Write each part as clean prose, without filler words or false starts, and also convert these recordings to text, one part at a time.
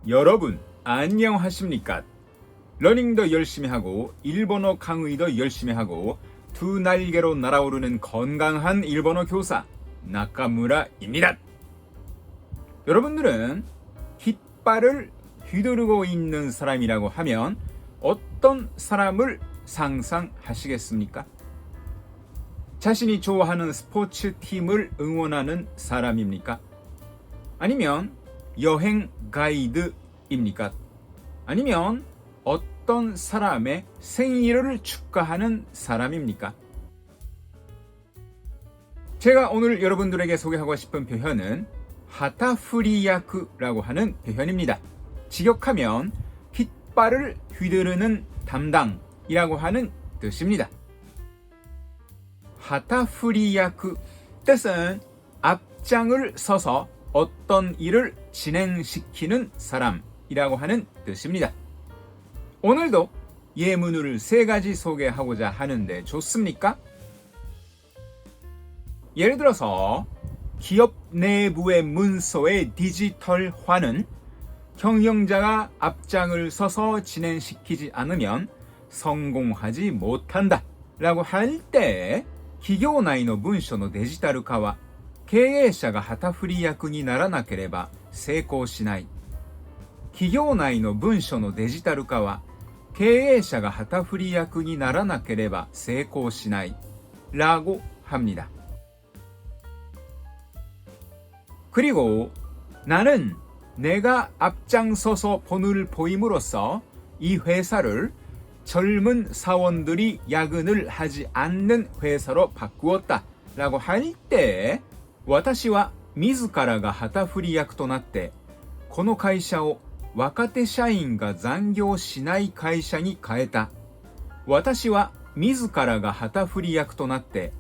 여러분 안녕하십니까? 러닝도 열심히 하고 일본어 강의도 열심히 하고 두 날개로 날아오르는 건강한 일본어 교사 나카무라입니다. 여러분들은 깃발을 휘두르고 있는 사람이라고 하면 어떤 사람을 상상하시겠습니까? 자신이 좋아하는 스포츠팀을 응원하는 사람입니까? 아니면 여행 가이드입니까? 아니면 어떤 사람의 생일을 축하하는 사람입니까? 제가 오늘 여러분들에게 소개하고 싶은 표현은 하타프리야크라고 하는 표현입니다. 직역하면 깃발을 휘두르는 담당이라고 하는 뜻입니다. 하타프리야크 뜻은 앞장을 서서 어떤 일을 진행시키는 사람이라고 하는 뜻입니다. 오늘도 예문을 3가지 소개하고자 하는데 좋습니까? 예를 들어서 기업 내부의 문서의 디지털화는 경영자가 앞장을 서서 진행시키지 않으면 성공하지 못한다 라고 할 때 企業内の文書のデジタル化は経営者が旗振り役にならなければ成功しない。企業内の文書のデジタル化は経営者が旗振り役にならなければ成功しない。라고 합니다. 그리고 나는 내가 앞장서서 본을 보임으로써 이 회사를 젊은 사원들이 야근을 하지 않는 회사로 바꾸었다 라고 할 때 私は自らが旗振り役となってこの会社を若手社員が残業しない会社に変えた。私は自らが旗振り役となって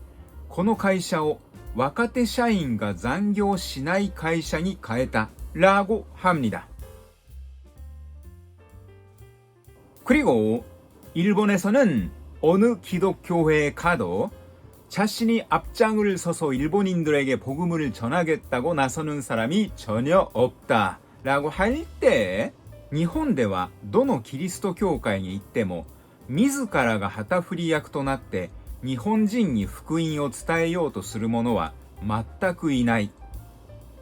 この会社を若手社員が残業しない会社に変えた。라고 합니다. 그리고 일본에서는 어느 기독교회에 가도 자신이 앞장을 서서 일본인들에게 복음을 전하겠다고 나서는 사람이 전혀 없다 라고 할 때日本ではどのキリスト教会に行っても自らが旗振り役となって日本人に福音を伝えようとする者は全くいない。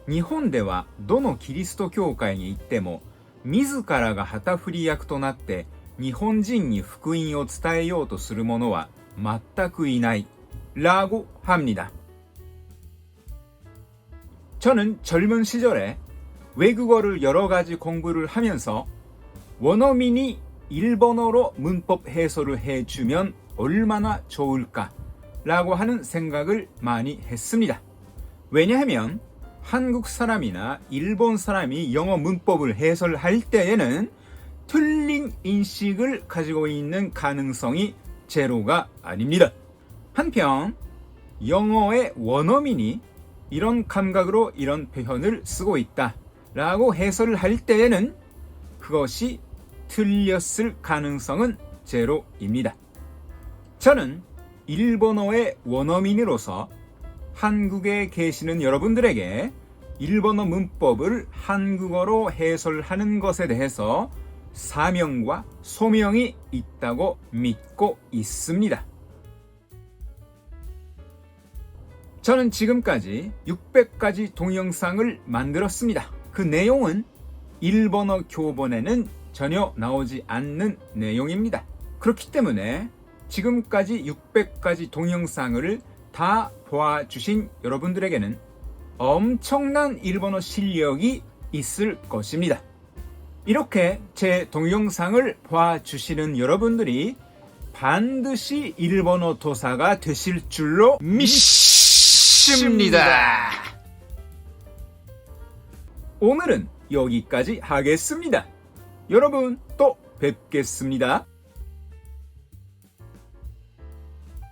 日本ではどのキリスト教会に行っても自らが旗振り役となって日本人に福音を伝えようとする者は全くいない。라고 합니다. 저는 젊은 시절에 외국어를 여러 가지 공부를 하면서 원어민이 일본어로 문법 해설을 해주면 얼마나 좋을까 라고 하는 생각을 많이 했습니다. 왜냐하면 한국 사람이나 일본 사람이 영어 문법을 해설할 때에는 틀린 인식을 가지고 있는 가능성이 제로가 아닙니다. 한편 영어의 원어민이 이런 감각으로 이런 표현을 쓰고 있다 라고 해설을 할 때에는 그것이 틀렸을 가능성은 제로입니다. 저는 일본어의 원어민으로서 한국에 계시는 여러분들에게 일본어 문법을 한국어로 해설하는 것에 대해서 사명과 소명이 있다고 믿고 있습니다. 저는 지금까지 600가지 동영상을 만들었습니다. 그 내용은 일본어 교본에는 전혀 나오지 않는 내용입니다. 그렇기 때문에 지금까지 600가지 동영상을 다 보아주신 여러분들에게는 엄청난 일본어 실력이 있을 것입니다. 이렇게 제 동영상을 봐주시는 여러분들이 반드시 일본어 도사가 되실 줄로 믿습니다. 오늘은 여기까지 하겠습니다. 여러분 또 뵙겠습니다.